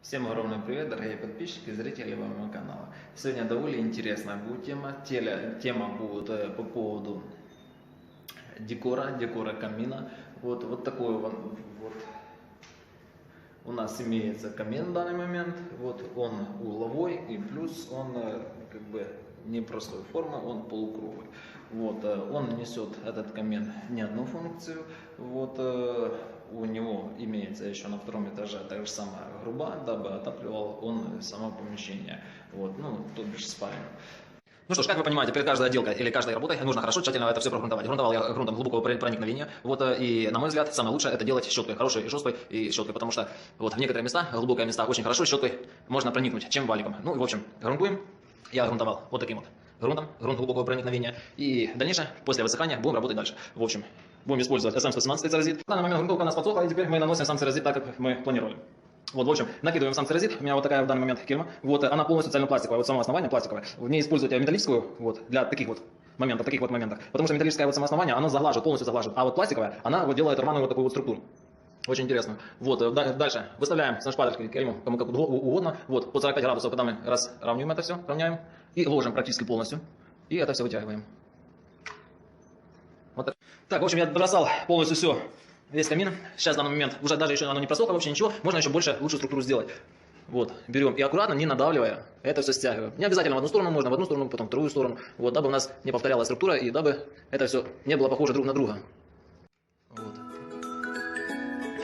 Всем огромный привет, дорогие подписчики и зрители моего канала. Сегодня довольно интересная будет тема. Тема будет по поводу декора камина. Вот такой вот у нас имеется камин в данный момент. Вот он угловой и плюс он как бы не простой формы, он полукруглый. Вот он несет этот камин не одну функцию. Вот у него имеется еще на втором этаже та же самая груба, дабы отапливал он само помещение. Вот, ну, тут бишь спальню. Ну что ж, как вы понимаете, перед каждой отделкой или каждой работой нужно хорошо, тщательно это все прогрунтовать. Грунтовал я грунтом глубокого проникновения. Вот, и, на мой взгляд, самое лучшее это делать щеткой, хорошей и жесткой и щеткой, потому что вот в некоторые места, глубокие места, очень хорошо щеткой можно проникнуть, чем валиком. Ну и в общем, грунтуем. Я грунтовал вот таким вот грунтом, грунт глубокого проникновения. И дальнейшее, после высыхания, будем работать дальше. В общем, будем использовать SM117 церезит. В данный момент грунтовка у нас подсохла, и теперь мы наносим сам церезит так, как мы планировали. Вот, в общем, накидываем сам церезит. У меня вот такая в данный момент кирма. Вот, она полностью цельнопластиковая, вот само основание пластиковое. В ней используйте металлическую, вот, для таких вот моментов. Потому что металлическое вот само основание, оно заглаживает, полностью заглаживает. А вот пластиковая, она вот делает рваную вот такую вот структуру. Очень интересно. Вот, дальше выставляем с шпателькой кирму, кому как угодно. Вот, под 45 градусов, когда мы разравниваем это все, равняем. И ложим практически полностью. И это все вытягиваем. Вот так. Так, в общем, я бросал полностью все. Весь камин. Сейчас в данный момент уже даже еще оно не просохло, вообще ничего. Можно еще больше, лучшую структуру сделать. Вот, берем и аккуратно, не надавливая, это все стягиваем. Не обязательно в одну сторону, можно в одну сторону, потом в другую сторону. Вот, дабы у нас не повторялась структура и дабы это все не было похоже друг на друга. Вот.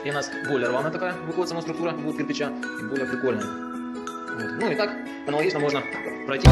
И у нас более рваная такая выходит сама структура, будет кирпича, и более прикольная. Вот. Ну и так аналогично можно пройти.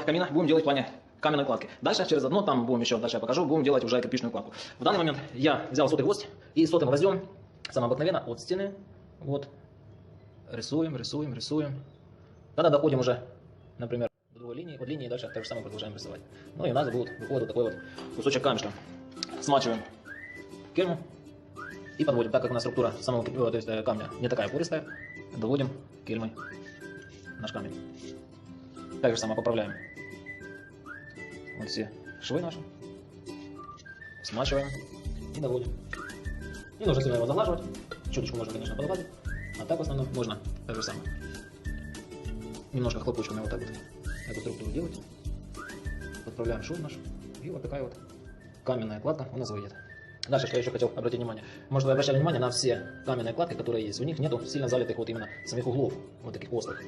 Камина будем делать в плане каменной кладки. Дальше через одно, там будем еще, дальше я покажу, будем делать уже кирпичную кладку. В данный момент я взял сотый гвоздь и сотым гвоздем, самое обыкновенно, от стены, вот, рисуем. Когда доходим уже, например, до другой линии, от линии дальше так же самое продолжаем рисовать. Ну и у нас будет выходит вот такой вот кусочек камешка. Смачиваем кирму и подводим, так как у нас структура самого то есть, камня не такая пористая, доводим кирмой наш камень. Так же самое поправляем вот все швы наши, смачиваем и доводим. Не нужно сильно его заглаживать, чуточку можно, конечно, подгладить, а так в основном можно так же самое. Немножко хлопочками вот так вот эту структуру делать, подправляем шов наш, и вот такая вот каменная кладка у нас выйдет. Дальше, что я еще хотел обратить внимание. Может, вы обращали внимание на все каменные кладки, которые есть. У них нету сильно залитых вот именно самих углов, вот таких острых.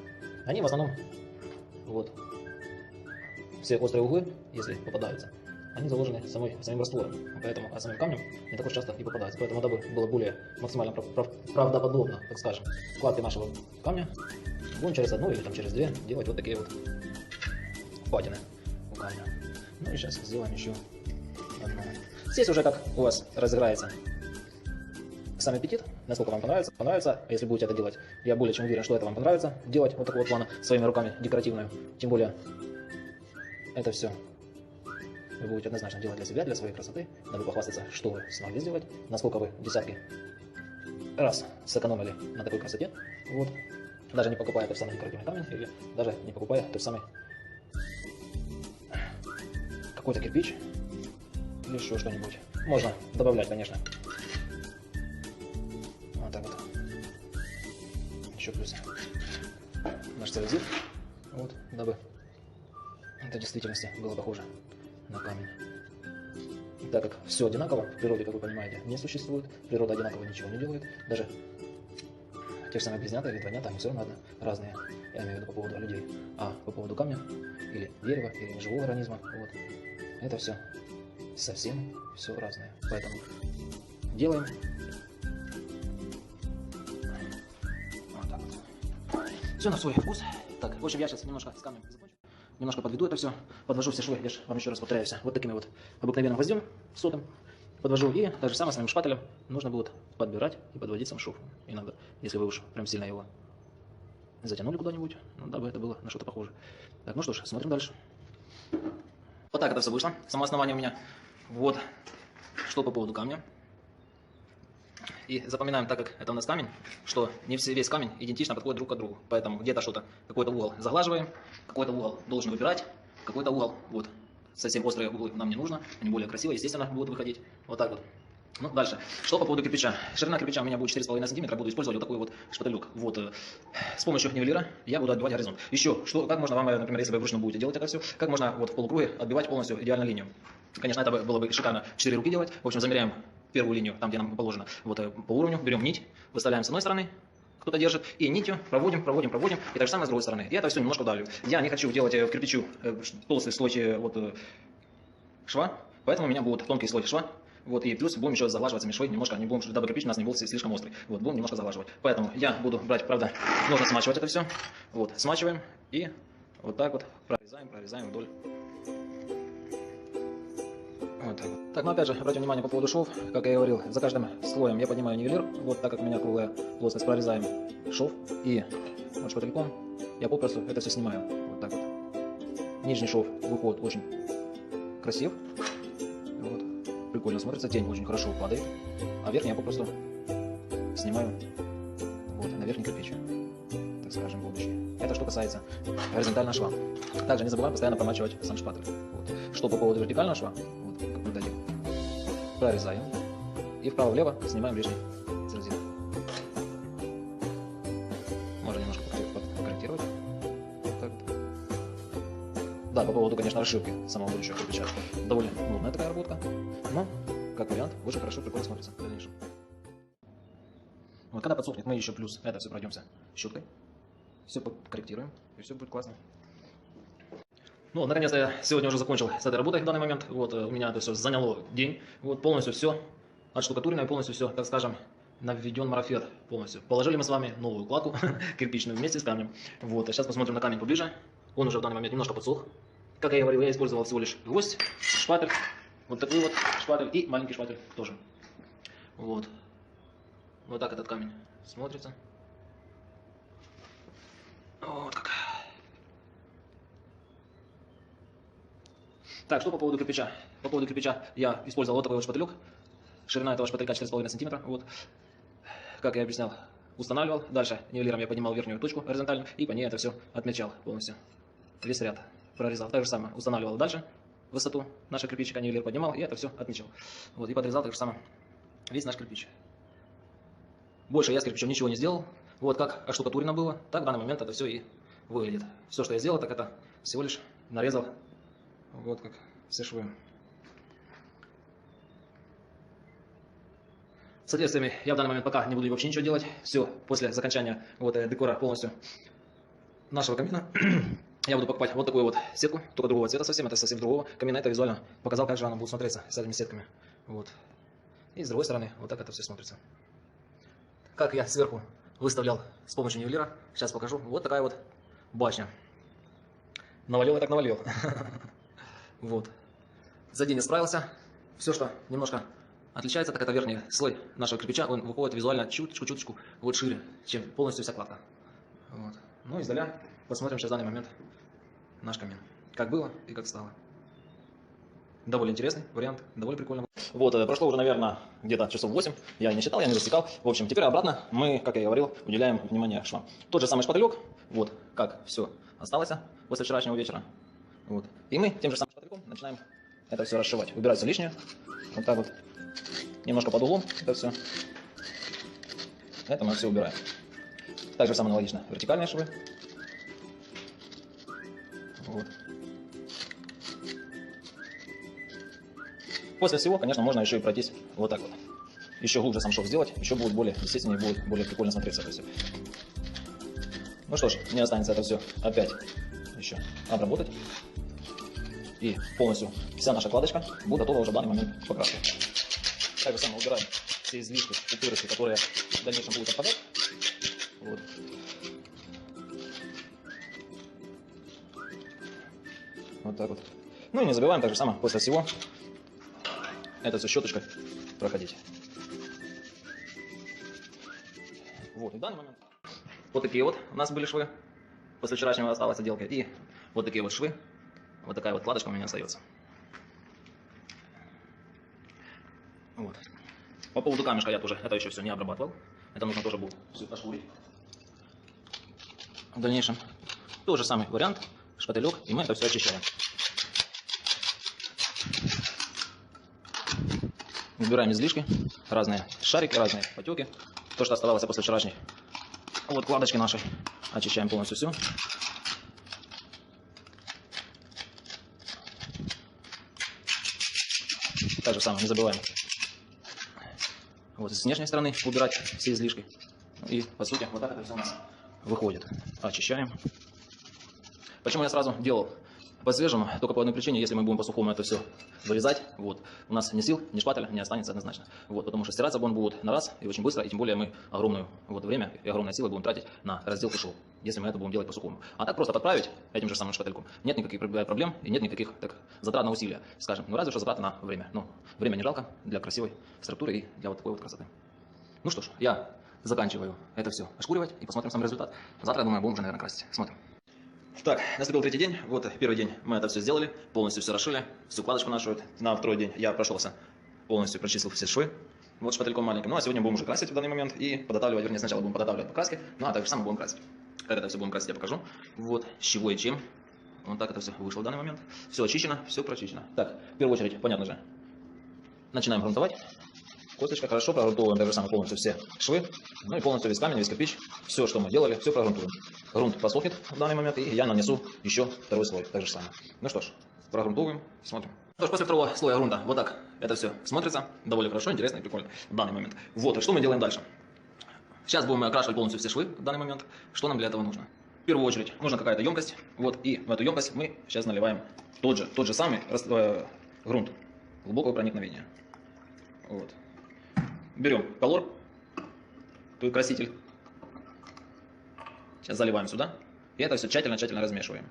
Они в основном вот все острые углы, если попадаются, они заложены самим раствором, поэтому самим камнем не так уж часто и попадаются. Поэтому дабы было более максимально правдоподобно, так скажем, вкладки нашего камня, будем через одну или там через две делать вот такие вот впадины у камня. Ну и сейчас сделаем еще одну. Здесь уже как у вас разыграется сам аппетит, насколько вам понравится, если будете это делать, я более чем уверен, что это вам понравится, делать вот такого плана своими руками декоративную, тем более это все вы будете однозначно делать для себя, для своей красоты, дабы похвастаться, что вы смогли сделать, насколько вы десятки раз сэкономили на такой красоте, вот, даже не покупая тот самый декоративный камень, или даже не покупая тот самый какой-то кирпич, или еще что-нибудь, можно добавлять, конечно. Вот так вот. Еще плюс наш церезит, вот, дабы это в действительности было похоже на камень. И так как все одинаково, в природе, как вы понимаете, не существует, природа одинаково ничего не делает, даже те же самые близнята или двойнята, они все равно разные. Я имею в виду по поводу людей. А по поводу камня, или дерева, или живого организма, вот, это все совсем все разное. Поэтому делаем вот так вот. Все на свой вкус. Так, в общем, я сейчас немножко с камнем закончу. Немножко подведу это все, подвожу все швы, я же вам еще раз повторяюсь, вот такими вот обыкновенным гвоздем сотым подвожу, и так же самое с моим шпателем нужно будет подбирать и подводить сам шов иногда, если вы уж прям сильно его затянули куда-нибудь, ну, дабы это было на что-то похоже. Так, ну что ж, смотрим дальше. Вот так это все вышло, само основание у меня. Вот, что по поводу камня. И запоминаем, так как это у нас камень, что не весь камень идентично подходит друг к другу. Поэтому где-то что-то, какой-то угол заглаживаем, какой-то угол должен выбирать, какой-то угол, вот, совсем острые углы нам не нужно, они более красиво, естественно, будут выходить. Вот так вот. Ну, дальше. Что по поводу кирпича? Ширина кирпича у меня будет 4,5 см, буду использовать вот такой вот шпателек. Вот, с помощью нивелира я буду отбивать горизонт. Еще, что, как можно вам, например, если вы вручную будете делать это все, как можно вот в полукруге отбивать полностью идеальную линию? Конечно, это было бы шикарно 4 руки делать. В общем, замеряем первую линию, там, где нам положено, вот по уровню, берем нить, выставляем с одной стороны, кто-то держит, и нитью проводим, и так же самое с другой стороны. И это все немножко давлю. Я не хочу делать в кирпичу толстый слой вот, шва, поэтому у меня будет тонкий слой шва. Вот, и плюс будем еще заглаживать швы немножко, не будем, дабы кирпич у нас не был слишком острый. Вот, будем немножко заглаживать. Поэтому я буду брать, правда, нужно смачивать это все. Вот, смачиваем и вот так вот прорезаем вдоль. Вот так вот. Так, ну опять же, обратим внимание по поводу швов. Как я и говорил, за каждым слоем я поднимаю нивелир. Вот так как у меня круглая плоскость, прорезаем шов. И вот шпательком я попросту это все снимаю. Вот так вот. Нижний шов выходит очень красив. Вот. Прикольно смотрится, тень очень хорошо падает. А верхний я попросту снимаю вот, на верхний кирпич. Так скажем, будущее. Это что касается горизонтального шва. Также не забываем постоянно промачивать сам шпатель. Вот. Что по поводу вертикального шва, вот, как мы дадим, прорезаем и вправо-влево снимаем лишний цирзит. Можно немножко подкорректировать. Вот так вот. Да, по поводу, конечно, расшивки самого будущего кирпича. Довольно нудная такая работка, но, как вариант, очень хорошо, прикольно смотрится в дальнейшем. Вот, когда подсохнет, мы еще плюс это все пройдемся щеткой. Все подкорректируем, и все будет классно. Ну, наконец-то я сегодня уже закончил с этой работой в данный момент. Вот, у меня это все заняло день. Вот, полностью все отштукатурено и полностью все, так скажем, наведен марафет полностью. Положили мы с вами новую кладку кирпичную вместе с камнем. Вот, а сейчас посмотрим на камень поближе. Он уже в данный момент немножко подсох. Как я и говорил, я использовал всего лишь гвоздь, шпатель, вот такой вот шпатель и маленький шпатель тоже. Вот. Вот так этот камень смотрится. Вот как. Так, что по поводу кирпича? По поводу кирпича я использовал вот такой вот шпателек. Ширина этого шпателька 4,5 см. Вот. Как я объяснял, устанавливал. Дальше нивелиром я поднимал верхнюю точку горизонтально и по ней это все отмечал полностью. Весь ряд прорезал. Так же самое устанавливал дальше высоту нашего кирпичика, нивелир поднимал и это все отмечал. Вот, и подрезал так же самое весь наш кирпич. Больше я с кирпичом ничего не сделал. Вот как оштукатурено было, так в данный момент это все и выглядит. Все, что я сделал, так это всего лишь нарезал вот как все швы. С отверстиями я в данный момент пока не буду вообще ничего делать. Все, после окончания вот декора полностью нашего камина я буду покупать вот такую вот сетку, только другого цвета совсем, это совсем другого камина. Это визуально показал, как же она будет смотреться с этими сетками. Вот. И с другой стороны вот так это все смотрится. Как я сверху выставлял с помощью нивелира, сейчас покажу. Вот такая вот башня. Навалил я так навалил. Вот. За день я справился. Все, что немножко отличается, так это верхний слой нашего кирпича. Он выходит визуально чуточку вот шире, чем полностью вся кладка. Вот. Ну, издаля посмотрим сейчас в данный момент наш камин. Как было и как стало. Довольно интересный вариант, довольно прикольно. Вот, прошло уже, наверное, где-то часов 8. Я не считал, я не засекал. В общем, теперь обратно мы, как я и говорил, уделяем внимание швам. Тот же самый шпателек, вот как все осталось после вчерашнего вечера. Вот. И мы тем же самым шпательком начинаем это все расшивать. Убирать все лишнее. Вот так вот. Немножко под углом это все. Это мы все убираем. Так же самое аналогично. Вертикальные швы. Вот. После всего, конечно, можно еще и пройтись вот так вот. Еще глубже сам шов сделать, еще будет более естественнее, будет более прикольно смотреться. Ну что ж, мне останется это все опять еще обработать. И полностью вся наша кладочка будет готова уже в данный момент покраски. Так же самое убираем все излишки, пупырышки, которые в дальнейшем будут отпадать. Вот. Вот так вот. Ну и не забываем так же самое после всего это все щеточкой проходить. Вот, и в данный момент вот такие вот у нас были швы. После вчерашнего осталось отделки. И вот такие вот швы. Вот такая вот кладочка у меня остается. Вот. По поводу камешка я тоже это еще все не обрабатывал. Это нужно тоже будет все ошкурить. В дальнейшем тот же самый вариант. Шпателек. И мы это все очищаем. Убираем излишки. Разные шарики, разные потеки. То, что оставалось после вчерашней вот кладочки нашей. Очищаем полностью все. Так же самое, не забываем вот с внешней стороны убирать все излишки. И по сути вот так это все у нас выходит. Очищаем. Почему я сразу делал по-свежему? Только по одной причине, если мы будем по-сухому это все вырезать, вот, у нас ни сил, ни шпателя не останется однозначно. Вот, потому что стираться он будет на раз и очень быстро, и тем более мы огромное вот время и огромные силы будем тратить на разделку швов, если мы это будем делать по-сухому. А так просто подправить этим же самым шпательком нет никаких проблем и нет никаких так затрат на усилия, скажем. Ну разве что затраты на время. Ну, время не жалко для красивой структуры и для вот такой вот красоты. Ну что ж, я заканчиваю это все ошкуривать и посмотрим сам результат. Завтра, я думаю, будем уже, наверное, красить. Смотрим. Так, наступил третий день. Вот первый день мы это все сделали, полностью все расшили, всю кладочку нашу. На второй день я прошелся, полностью прочистил все швы. Вот шпательком маленьким. Ну а сегодня будем уже красить в данный момент и подготавливать, вернее, сначала будем подготавливать покраски, ну а также самое будем красить. Как это все будем красить, я покажу. Вот, с чего и чем. Вот так это все вышло в данный момент. Все очищено, все прочищено. Так, в первую очередь, понятно же, начинаем грунтовать. Косточка хорошо прогрунтовываем даже самое полностью все швы, ну и полностью весь камень, весь кирпич, все, что мы делали, все прогрунтуем. Грунт посохнет в данный момент, и я нанесу еще второй слой, так же самое. Ну что ж, прогрунтовываем, смотрим. Что ж, после второго слоя грунта вот так это все смотрится, довольно хорошо, интересно и прикольно в данный момент. Вот, и что мы делаем дальше? Сейчас будем окрашивать полностью все швы в данный момент. Что нам для этого нужно? В первую очередь нужна какая-то емкость, вот, и в эту емкость мы сейчас наливаем тот же самый грунт глубокого проникновения. Вот. Берем колор, то есть краситель. Сейчас заливаем сюда. И это все тщательно размешиваем.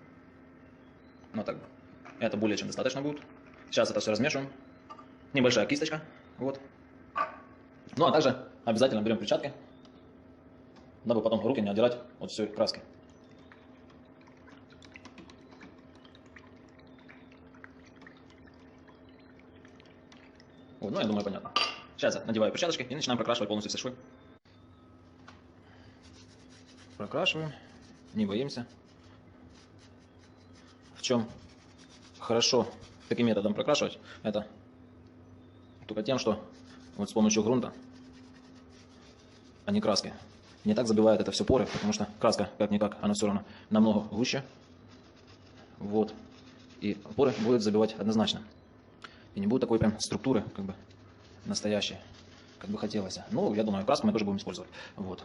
Ну так, это более чем достаточно будет. Сейчас это все размешиваем. Небольшая кисточка. Вот. Ну а также обязательно берем перчатки, дабы потом руки не отдирать от всей краски. Вот, ну я думаю, понятно. Сейчас я надеваю перчаточки и начинаем прокрашивать полностью все швы. Прокрашиваем, не боимся. В чем хорошо таким методом прокрашивать, это только тем, что вот с помощью грунта, а не краски, не так забивает это все поры, потому что краска, как-никак, она все равно намного гуще. Вот. И поры будет забивать однозначно. И не будет такой прям структуры, как бы, настоящей, как бы хотелось. Ну, я думаю, краску мы тоже будем использовать. Вот.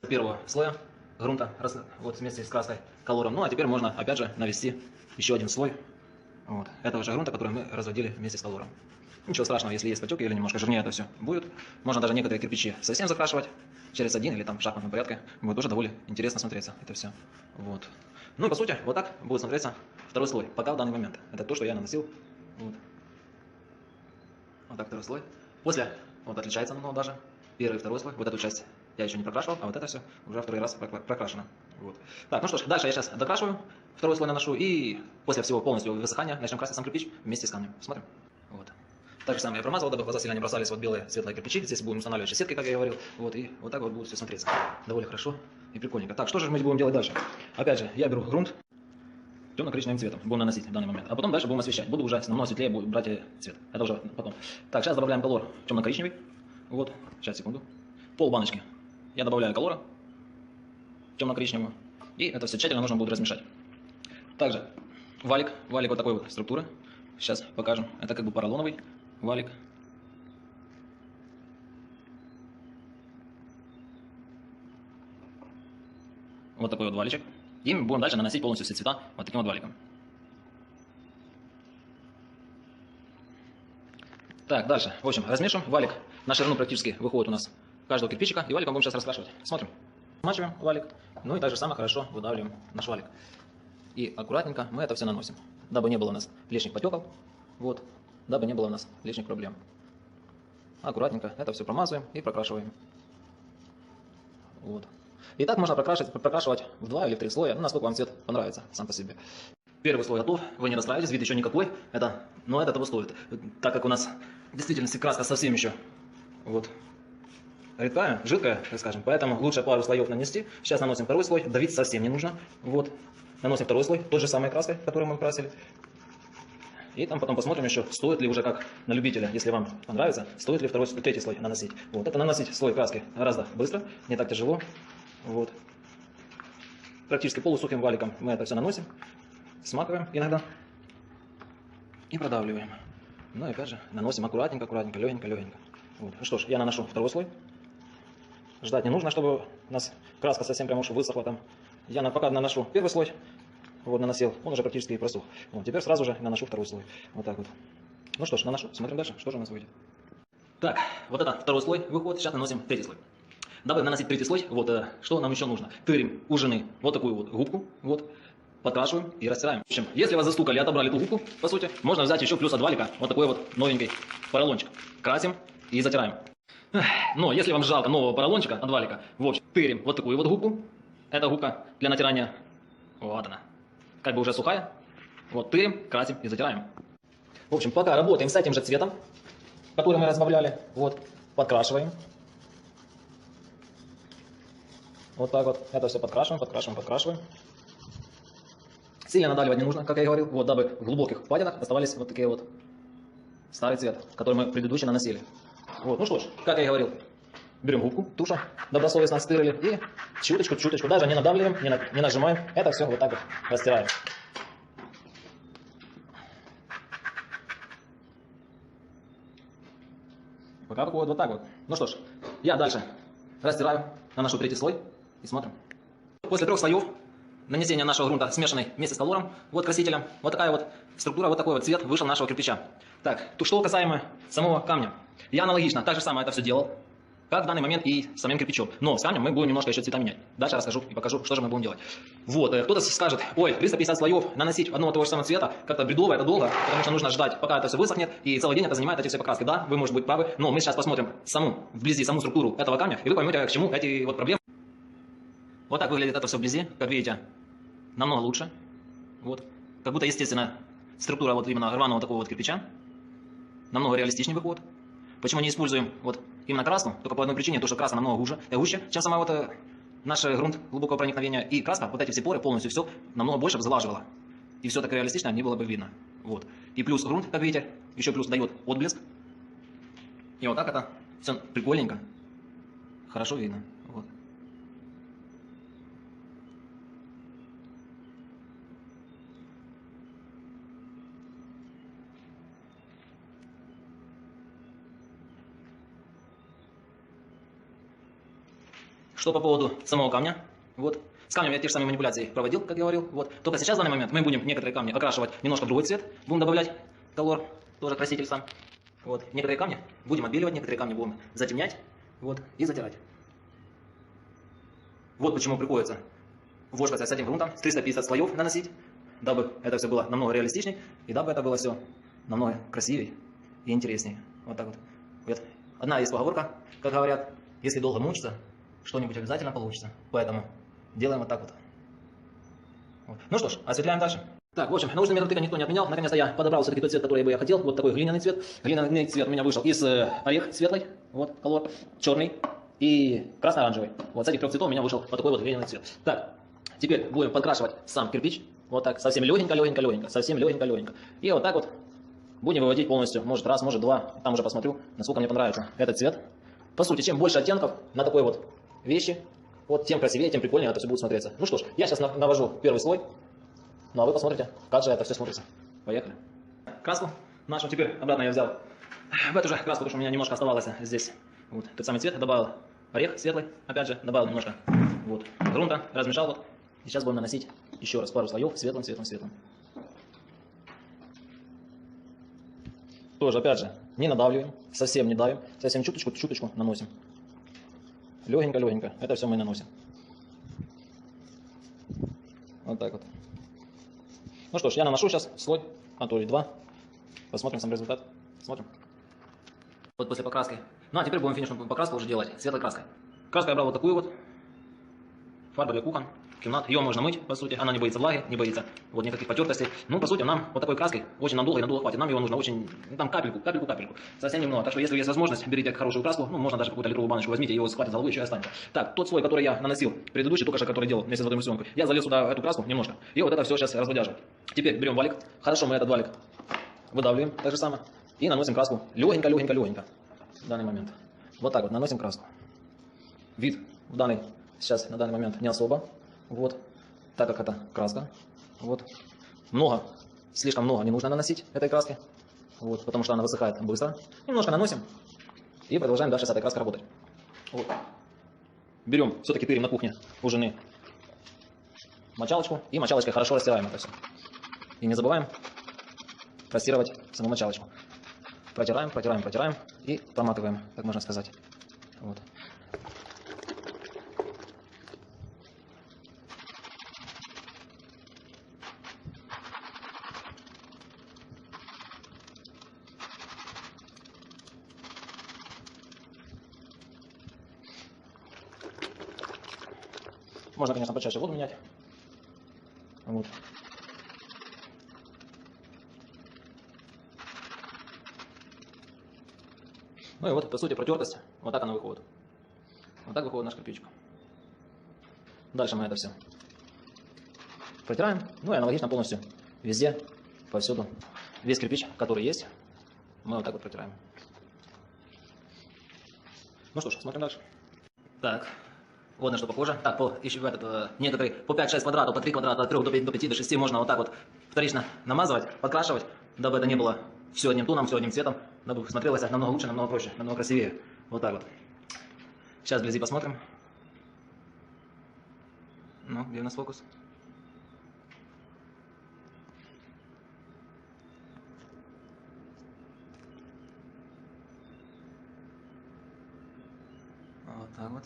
Первого слоя грунта вот вместе с краской, колором. Ну, а теперь можно, опять же, навести еще один слой вот этого же грунта, который мы разводили вместе с колором. Ничего страшного, если есть потеки или немножко жирнее это все будет. Можно даже некоторые кирпичи совсем закрашивать через один или там в шахматном порядке. Будет тоже довольно интересно смотреться это все. Вот. Ну и по сути, вот так будет смотреться второй слой, пока в данный момент. Это то, что я наносил. Вот. Вот так второй слой. После, вот отличается намного даже. Первый и второй слой. Вот эту часть я еще не прокрашивал, а вот это все уже второй раз прокрашено. Вот. Так, ну что ж, дальше я сейчас докрашиваю, второй слой наношу, и после всего полностью высыхания начнем красить сам кирпич вместе с камнем. Смотрим. Вот. Так же самое я промазал, дабы в глаза сильно не бросались вот белые светлые кирпичи. Здесь будем устанавливать еще сетки, как я говорил. Вот, и вот так вот будет все смотреться. Довольно хорошо и прикольненько. Так, что же мы будем делать дальше? Опять же, я беру грунт темно-коричневым цветом, будем наносить в данный момент. А потом дальше будем освещать. Буду уже намного светлее брать цвет. Это уже потом. Так, сейчас добавляем колор темно-коричневый. Вот, сейчас, секунду. Пол баночки. Я добавляю колора темно-коричневого. И это все тщательно нужно будет размешать. Также валик вот такой вот структуры. Сейчас покажем. Это как бы поролоновый валик. вот такой вот валичек. И мы будем дальше наносить полностью все цвета вот таким вот валиком. Так, дальше. В общем, размешиваем. Валик на ширину практически выходит у нас каждого кирпичика. И валиком будем сейчас раскрашивать. Смотрим. Смачиваем валик. Ну и также самое хорошо выдавливаем наш валик. И аккуратненько мы это все наносим. Дабы не было у нас лишних потеков. Вот. Дабы не было у нас лишних проблем. Аккуратненько это все промазываем и прокрашиваем. Вот. И так можно прокрашивать в 2 или в 3 слоя, ну, насколько вам цвет понравится сам по себе. Первый слой готов, вы не расстраивайтесь, вид еще никакой, но это того стоит. Так как у нас в действительности краска совсем еще вот редкая, жидкая, так скажем, поэтому лучше пару слоев нанести. Сейчас наносим второй слой, давить совсем не нужно. Вот. Наносим второй слой, той же самой краской, которую мы красили. И там потом посмотрим еще, стоит ли уже как на любителя, если вам понравится, стоит ли третий слой наносить. Вот. Это наносить слой краски гораздо быстро, не так тяжело. Вот. Практически полусухим валиком мы это все наносим, смакиваем иногда и продавливаем. Ну и опять же наносим аккуратненько, аккуратненько, легенько, легенько. Вот. Ну что ж, я наношу второй слой. Ждать не нужно, чтобы у нас краска совсем прям уж высохла там. Я пока наношу первый слой, вот наносил, он уже практически и просох. Вот, теперь сразу же наношу второй слой. Вот так вот. Ну что ж, наношу, смотрим дальше, что же у нас выйдет. Так, вот это второй слой выходит, сейчас наносим третий слой. Дабы наносить третий слой, вот что нам еще нужно. Тырим у жены вот такую вот губку, вот, подкрашиваем и растираем. В общем, если вас застукали и отобрали ту губку, по сути, можно взять еще плюс от валика вот такой вот новенький поролончик. Красим и затираем. Но если вам жалко нового поролончика от валика, в общем, тырим вот такую вот губку. Это губка для натирания. Вот она. Как бы уже сухая. Вот тырим, красим и затираем. В общем, пока работаем с этим же цветом, который мы разбавляли, вот, подкрашиваем. Вот так вот. Это все подкрашиваем, подкрашиваем, подкрашиваем. Сильно надавливать не нужно, как я и говорил, вот, дабы в глубоких впадинах оставались вот такие вот старый цвет, который мы предыдущий наносили. Вот, ну что ж, как я и говорил, берем губку, туша, добросовестно стырили и чуточку, даже не надавливаем, не нажимаем, это все вот так вот растираем. Пока выходит вот так вот. Ну что ж, я дальше растираю, наношу третий слой и смотрим. После 3 слоев нанесения нашего грунта, смешанный вместе с колором, вот красителем, вот такая вот структура, вот такой вот цвет вышел нашего кирпича. Так, что касаемо самого камня. Я аналогично, так же самое это все делал, как в данный момент и с самим кирпичом. Но с камнем мы будем немножко еще цвета менять. Дальше расскажу и покажу, что же мы будем делать. Вот, кто-то скажет, ой, 350 слоев наносить одного того же самого цвета, как-то бредово, это долго, потому что нужно ждать, пока это все высохнет, и целый день это занимает эти все покраски. Да, вы, может быть, правы, но мы сейчас посмотрим вблизи саму структуру этого камня, и вы поймете, к чему эти вот проблемы. Вот так выглядит это все вблизи, как видите, намного лучше. Вот, как будто, естественно, структура вот именно рваного такого вот кирпича намного реалистичнее выходит. Почему не используем вот именно краску? Только по одной причине, потому что краска намного гуще, чем сама вот наш грунт глубокого проникновения. И краска, вот эти все поры полностью все намного больше залаживала. И все так реалистично не было бы видно. Вот. И плюс грунт, как видите, еще плюс дает отблеск. И вот так это все прикольненько, хорошо видно. Вот. Что по поводу самого камня, вот, с камнем я те же самые манипуляции проводил, как я говорил, вот, только сейчас в данный момент мы будем некоторые камни окрашивать немножко в другой цвет, будем добавлять колор, тоже краситель сам, вот, некоторые камни будем отбеливать, некоторые камни будем затемнять, вот, и затирать. Вот почему приходится вошкаться с этим грунтом, с 350 слоев наносить, дабы это все было намного реалистичнее, и дабы это было все намного красивее и интереснее, вот так вот. Вот. Одна есть поговорка, как говорят, если долго мучиться, что-нибудь обязательно получится. Поэтому делаем вот так вот. Вот. Ну что ж, осветляем дальше. Так, в общем, научный метод тыка никто не отменял. Наконец-то я подобрал все-таки тот цвет, который я хотел. Вот такой глиняный цвет. Глиняный цвет у меня вышел из орех светлый, вот, колор, черный и красно-оранжевый. Вот с этих 3 цветов у меня вышел вот такой вот глиняный цвет. Так, теперь будем подкрашивать сам кирпич. Вот так, совсем легенько, совсем легенько. И вот так вот будем выводить полностью, может раз, может два. Там уже посмотрю, насколько мне понравится этот цвет. По сути, чем больше оттенков на такой вот вещи, вот тем красивее, тем прикольнее это все будет смотреться. Ну что ж, я сейчас навожу первый слой, ну а вы посмотрите, как же это все смотрится. Поехали. Краску нашу теперь обратно я взял в эту же краску, потому что у меня немножко оставалось здесь. Вот тот самый цвет, добавил орех светлый, опять же, добавил немножко вот грунта, размешал вот И сейчас будем наносить еще раз пару слоев светлым. Тоже, опять же, не надавливаем, совсем не давим, совсем чуточку наносим. Легенько, это все мы наносим. Вот так вот. Ну что ж, я наношу сейчас слой, а то и два. Посмотрим сам результат. Смотрим. Вот после покраски. Ну а теперь будем финишную покраску уже делать светлой краской. Краску я брал вот такую вот. Фарба для кухон, кимнат. Ее можно мыть, по сути. Она не боится влаги, не боится вот никаких потертостей. Ну, по сути, нам вот такой краской очень надолго и надолго хватит. Нам его нужно очень, ну, там капельку. Совсем немного. Так что, если есть возможность, берите хорошую краску. Ну, можно даже какую-то литровую баночку возьмите, его схватит за голову, еще и останется. Так, тот слой, который я наносил, предыдущий, только что, который делал вместе с водой эмульсионкой, я залил сюда эту краску немножко. И вот это все сейчас разводяжем. Теперь берем валик. Хорошо, мы этот валик выдавливаем, так же самое. И наносим краску легенько. В данный момент. Вот так вот наносим краску. Вид сейчас на данный момент не особо. Вот. Так как это краска. Вот. Слишком много не нужно наносить этой краски. Вот, потому что она высыхает быстро. Немножко наносим. И продолжаем дальше с этой краской работать. Вот. Берем, все-таки тырим на кухне у жены мочалочку. И мочалочкой хорошо растираем это все. И не забываем просировать саму мочалочку. Протираем и промакиваем, так можно сказать. Вот. Можно, конечно, почаще воду менять. Вот. Ну и вот, по сути, протертость. Вот так она выходит. Вот так выходит наш кирпичик. Дальше мы это все протираем. Ну и аналогично полностью везде, повсюду. Весь кирпич, который есть, мы вот так вот протираем. Ну что ж, смотрим дальше. Так, вот на что похоже. Так, некоторые по 5-6 квадратов, по 3 квадрата, от 3 до 5, до 6 можно вот так вот вторично намазывать, подкрашивать, дабы это не было все одним тоном, все одним цветом, дабы смотрелось намного лучше, намного проще, намного красивее. Вот так вот. Сейчас вблизи посмотрим. Ну, где у нас фокус? Вот так вот.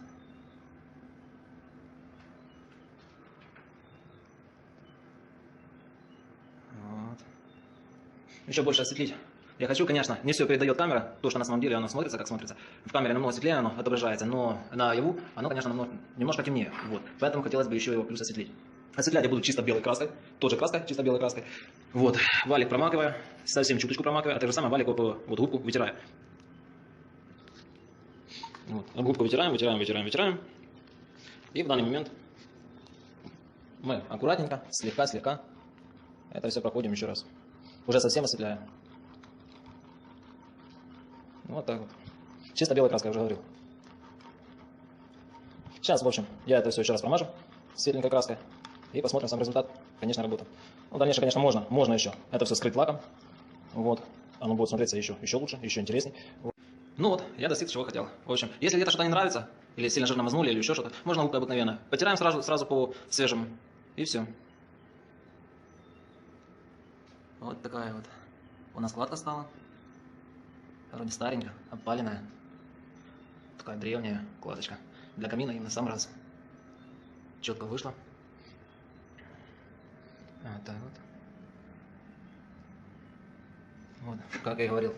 Вот. Еще больше осветлить. Я хочу, конечно, не все передает камера, то, что на самом деле оно смотрится, как смотрится. В камере намного светлее оно отображается, но наяву оно, конечно, немножко темнее. Вот. Поэтому хотелось бы еще его плюс осветлить. Осветлять я буду чисто белой краской, тоже краской, чисто белой краской. Вот, валик промакиваю, совсем чуточку промакиваю, а так же самое валик вот губку вытираю. Вот. Губку вытираем. И в данный момент мы аккуратненько, слегка это все проходим еще раз. Уже совсем осветляем. Вот так вот. Чисто белой краской, я уже говорил. Сейчас, в общем, я это все еще раз промажу светленькой краской. И посмотрим сам результат, конечно, работы. Ну, дальше, конечно, можно еще это все скрыть лаком. Вот. Оно будет смотреться еще лучше, еще интересней. Вот. Ну вот, я достиг, чего хотел. В общем, если где-то что-то не нравится, или сильно жирно мазнули, или еще что-то, можно губкой обыкновенно. Потираем сразу по свежему. И все. Вот такая вот у нас кладка стала. Вроде старенькая, опаленная. Такая древняя кладочка. Для камина именно сам раз. Четко вышло. Вот так вот. Вот, как я и говорил,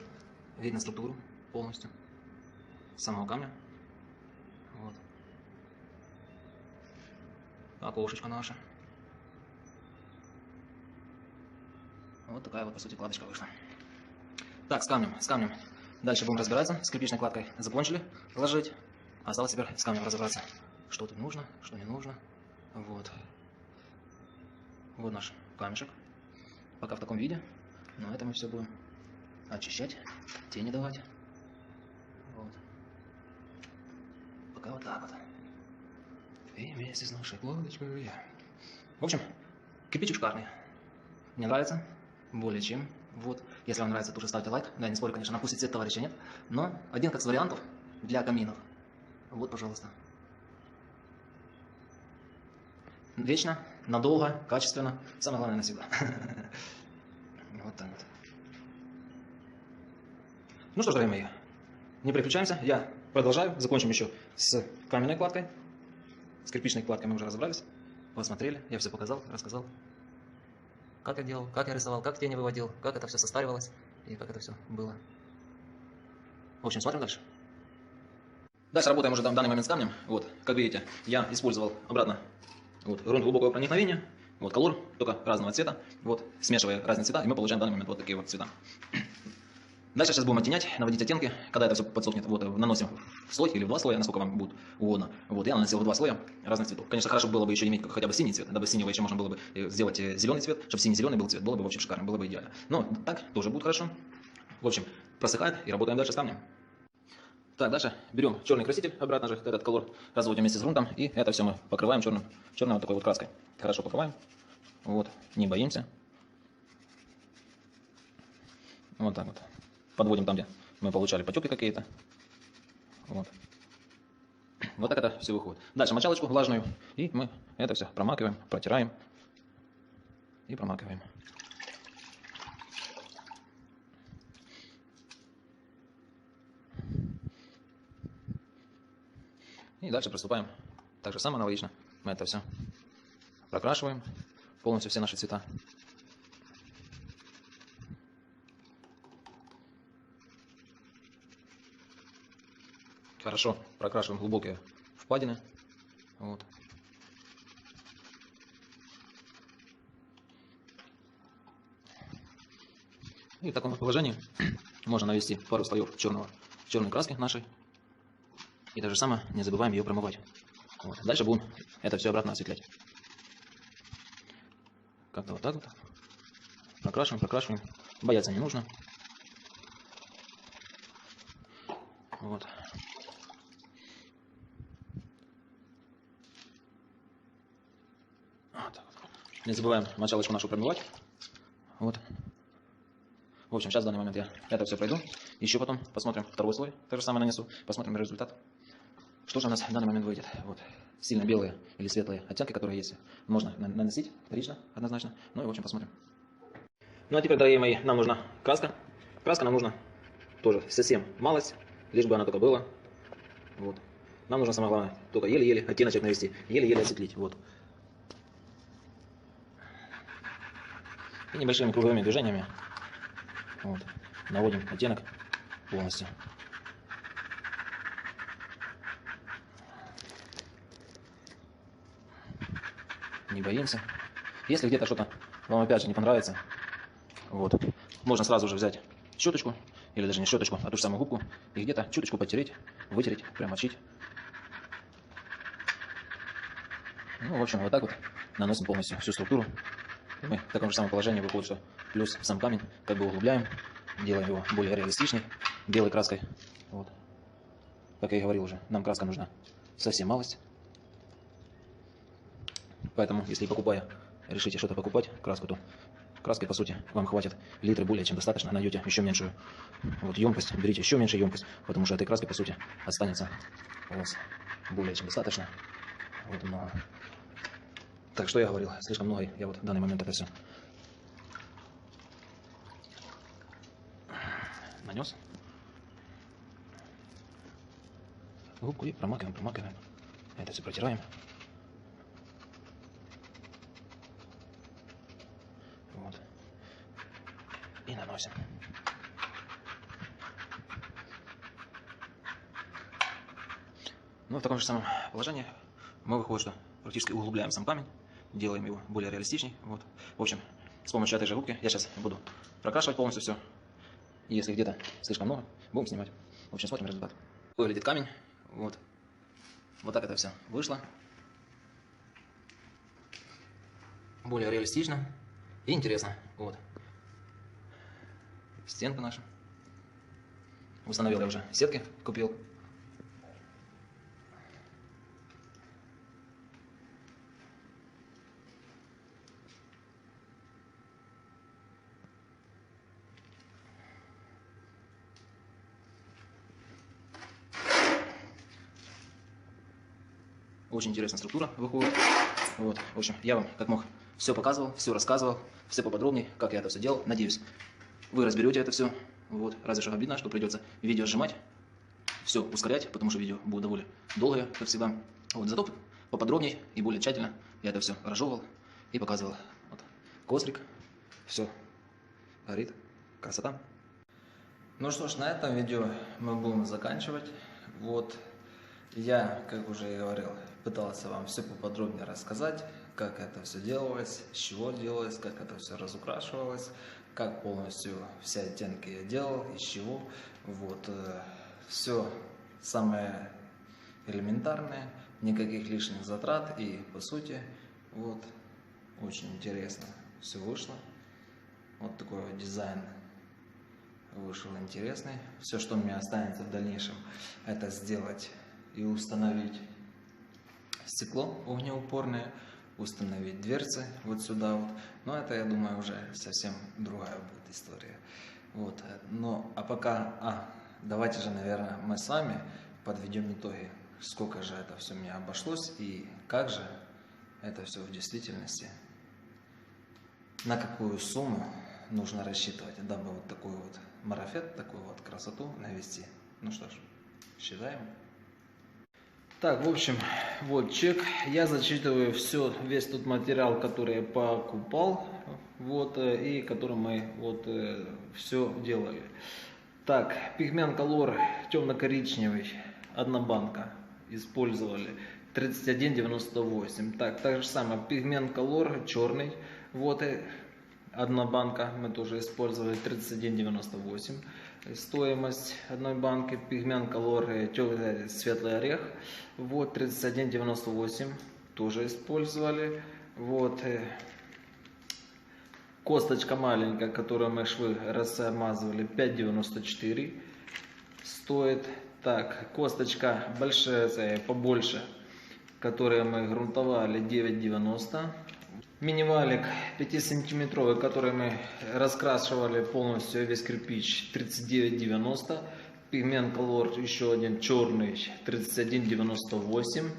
видно структуру полностью самого камня. Вот. Окошечко наше. Вот такая вот, по сути, кладочка вышла. Так, с камнем. Дальше будем разбираться. С кирпичной кладкой закончили ложить. Осталось теперь с камнем разобраться. Что тут нужно, что не нужно. Вот. Вот наш камешек. Пока в таком виде. Но это мы все будем очищать, тени давать. Вот. Пока вот так вот. И вместе с нашей кладочкой. В общем, кирпич шикарный. Мне нравится. Более чем. Вот. Если вам нравится, тоже ставьте лайк. Да, не спорю, конечно, на вкус и цвет товарища нет. Но один как с вариантов для каминов. Вот, пожалуйста. вечно, надолго, качественно. Самое главное навсегда. Вот так вот. Ну что ж, дорогие мои, не переключаемся. Я продолжаю. Закончим еще с каменной кладкой. С кирпичной кладкой мы уже разобрались. Посмотрели. Я все показал, рассказал. Как я делал, как я рисовал, как тени выводил, как это все состаривалось и как это все было. В общем, смотрим дальше. Дальше работаем уже в данный момент с камнем. Вот, как видите, я использовал обратно вот, грунт глубокого проникновения. Вот колор, только разного цвета. Вот, смешивая разные цвета, и мы получаем в данный момент вот такие вот цвета. Дальше сейчас будем оттенять, наводить оттенки. Когда это все подсохнет, вот, наносим в слой или в два слоя, насколько вам будет угодно. Вот, я наносил в два слоя разных цветов. Конечно, хорошо было бы еще иметь хотя бы синий цвет, дабы синего еще можно было бы сделать зеленый цвет, чтобы синий-зеленый был цвет, было бы вообще шикарно, было бы идеально. Но так тоже будет хорошо. В общем, просыхает и работаем дальше с камнем. Так, дальше берем черный краситель, обратно же этот колор разводим вместе с грунтом, и это все мы покрываем черной вот такой вот краской. Хорошо покрываем, вот, не боимся. Вот так вот. Подводим там, где мы получали потеки какие-то. Вот. Вот так это все выходит. Дальше мочалочку влажную, и мы это все промакиваем, протираем и промакиваем. И дальше приступаем. Так же самое аналогично. Мы это все прокрашиваем, полностью все наши цвета. Хорошо прокрашиваем глубокие впадины. Вот. И в таком положении можно навести пару слоев черной краски нашей. И то же самое не забываем ее промывать. Вот. Дальше будем это все обратно осветлять. Как-то вот так вот. Прокрашиваем. Бояться не нужно. Вот. Не забываем мочалочку нашу промывать. Вот. В общем, сейчас в данный момент я это все пройду. Еще потом посмотрим второй слой. То же самое нанесу. Посмотрим результат. Что же у нас в данный момент выйдет. Вот. Сильно белые или светлые оттенки, которые есть. Можно наносить вторично, однозначно. Ну и в общем посмотрим. Ну а теперь, дорогие мои, нам нужна краска. Краска нам нужна тоже совсем малость. Лишь бы она только была. Вот. Нам нужно самое главное только еле-еле оттеночек навести. Еле-еле осветлить. Вот. И небольшими круговыми движениями вот, наводим оттенок полностью. Не боимся. Если где-то что-то вам опять же не понравится, вот, можно сразу же взять щеточку, или даже не щеточку, а ту же самую губку, и где-то чуточку потереть, вытереть, промочить. Ну, в общем, вот так вот наносим полностью всю структуру. И мы в таком же самом положении выходит, что плюс сам камень как бы углубляем, делаем его более реалистичней, белой краской. Вот. Как я и говорил уже, нам краска нужна совсем малость. Поэтому, если покупая, решите что-то покупать, краску, то краской, по сути, вам хватит литры более чем достаточно. Найдете еще меньшую вот, емкость, берите еще меньше емкость, потому что этой краски, по сути, останется у вас более чем достаточно. Вот, но... Так что я говорил, слишком много, я вот в данный момент это все нанес. Губку и промакиваем. Это все протираем. Вот. И наносим. Ну, в таком же самом положении мы выходит, что практически углубляем сам камень, делаем его более реалистичней. Вот. В общем, с помощью этой же губки я сейчас буду прокрашивать полностью все. И если где-то слишком много, будем снимать. В общем, смотрим результат. Выглядит камень. Вот. Вот так это все вышло. Более реалистично и интересно. Вот. Стенка наша. Установил я уже сетки, купил. В очень интересная структура выходит. Вот, в общем, я вам как мог все показывал, все рассказывал, все поподробнее, как я это все делал. Надеюсь, вы разберете это все. Вот, разве что обидно, что придется видео сжимать, все ускорять, потому что видео будет довольно долгое, как всегда. Вот, зато поподробнее и более тщательно я это все разжевывал и показывал. Вот, кострик, все горит, красота. Ну что ж, на этом видео мы будем заканчивать. Вот, я, как уже и говорил, пытался вам все поподробнее рассказать, как это все делалось, с чего делалось, как это все разукрашивалось, как полностью все оттенки я делал, из чего. Вот, все самое элементарное, никаких лишних затрат и по сути, вот, очень интересно все вышло. Вот такой вот дизайн вышел интересный. Все, что мне останется в дальнейшем, это сделать и установить стекло огнеупорное, установить дверцы вот сюда вот. Но это, я думаю, уже совсем другая будет история. Вот. Ну, а пока, давайте же, наверное, мы с вами подведем итоги, сколько же это все мне обошлось и как же это все в действительности, на какую сумму нужно рассчитывать, дабы вот такой вот марафет, такую вот красоту навести. Ну что ж, считаем. Так, в общем, вот чек. Я зачитываю весь тот материал, который я покупал, вот, и который мы вот все делали. Так, пигмент Color темно-коричневый, 1 банка, использовали 31,98. Так, так же самое, пигмент Color черный, вот, 1 банка мы тоже использовали 31,98. Стоимость 1 банки. Пигмент Color светлый орех, вот, 31,98 тоже использовали. Вот, косточка маленькая, которую мы швы размазывали, 5,94 стоит. Так, косточка большая, побольше, которую мы грунтовали, 9,90. Мини-валик 5-сантиметровый, который мы раскрашивали полностью весь кирпич, 39,90. Пигмент Color еще один черный, 31,98.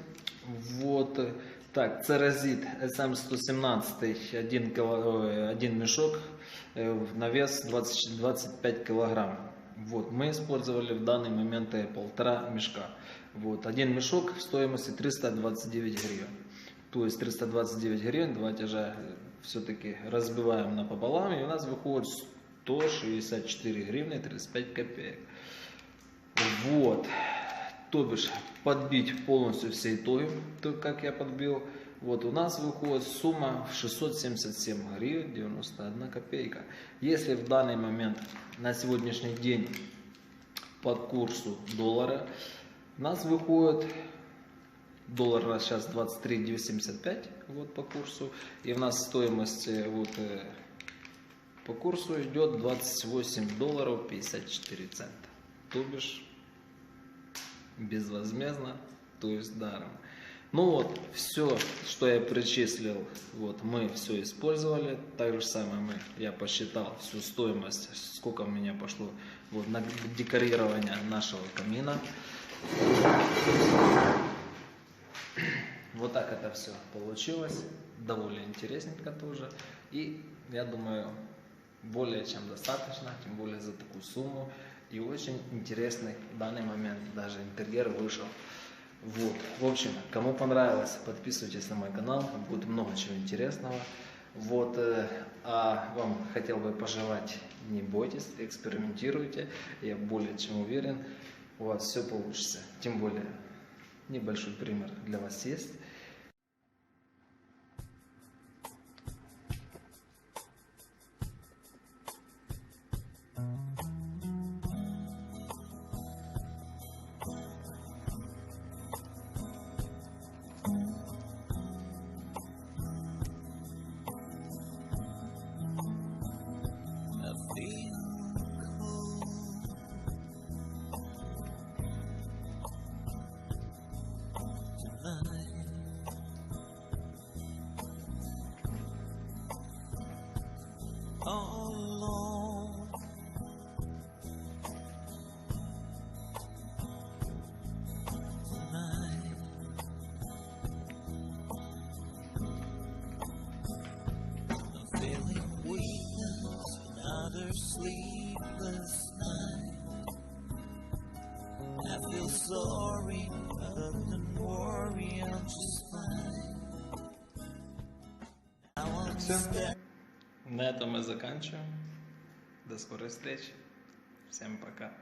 Вот. Так, Cerazit SM117, 1 мешок на вес 25 килограмм. Вот, мы использовали в данный момент 1,5 мешка. Вот, 1 мешок в стоимости 329 гривен. То есть 329 гривен, давайте же все-таки разбиваем напополам, и у нас выходит 164 гривны 35 копеек. Вот, то бишь подбить полностью все итоги, то как я подбил, вот у нас выходит сумма в 677 гривен 91 копейка. Если в данный момент, на сегодняшний день, по курсу доллара, у нас выходит... Доллар у нас сейчас 23,975 вот по курсу. И у нас стоимость вот по курсу идет 28 долларов 54 цента. То бишь безвозмездно, то есть даром. Ну вот, все, что я перечислил, вот мы все использовали. Так же самое я посчитал всю стоимость, сколько у меня пошло вот на декорирование нашего камина. Вот так это все получилось, довольно интересненько тоже, и я думаю, более чем достаточно, тем более за такую сумму, и очень интересный в данный момент даже интерьер вышел. Вот, в общем, кому понравилось, подписывайтесь на мой канал, будет много чего интересного. Вот, а вам хотел бы пожелать, не бойтесь, экспериментируйте, я более чем уверен, у вас все получится, тем более небольшой пример для вас есть. another sleepless night. I feel sorry, but don't worry, I'm just fine. Now I'm Все. На этом мы заканчиваем. До скорой встречи. Всем пока.